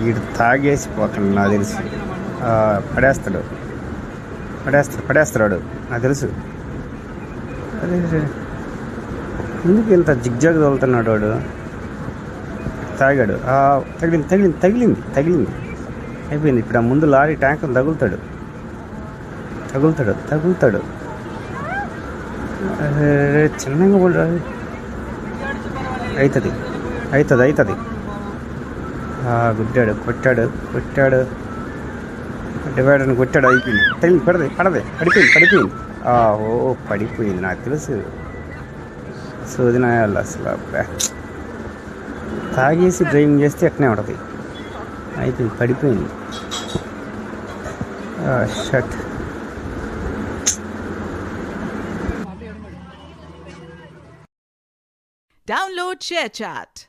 వీడు తాగేసి పోతాడు నాకు తెలుసు. పడేస్తాడు పడేస్తాడు నాకు తెలుసు. అదే ఎందుకు ఇంత జిగ్జాగ్ తోలుతున్నాడు వాడు? తాగాడు. తగిలింది అయిపోయింది. ఇప్పుడు ఆ ముందు లారీ ట్యాంక్ తగులుతాడు. చిన్నగా కూడా అవుతుంది. గుడ్డాడు, కొట్టాడు డివైడర్ని కొట్టాడు. అయిపోయింది. పడిపోయింది. పడిపోయింది నాకు తెలుసు. సోదినాయాలి అసలు. తాగేసి డ్రైవింగ్ చేస్తే ఎట్నే ఉంటుంది. అయిపోయింది, పడిపోయింది. షట్. Download ShareChat.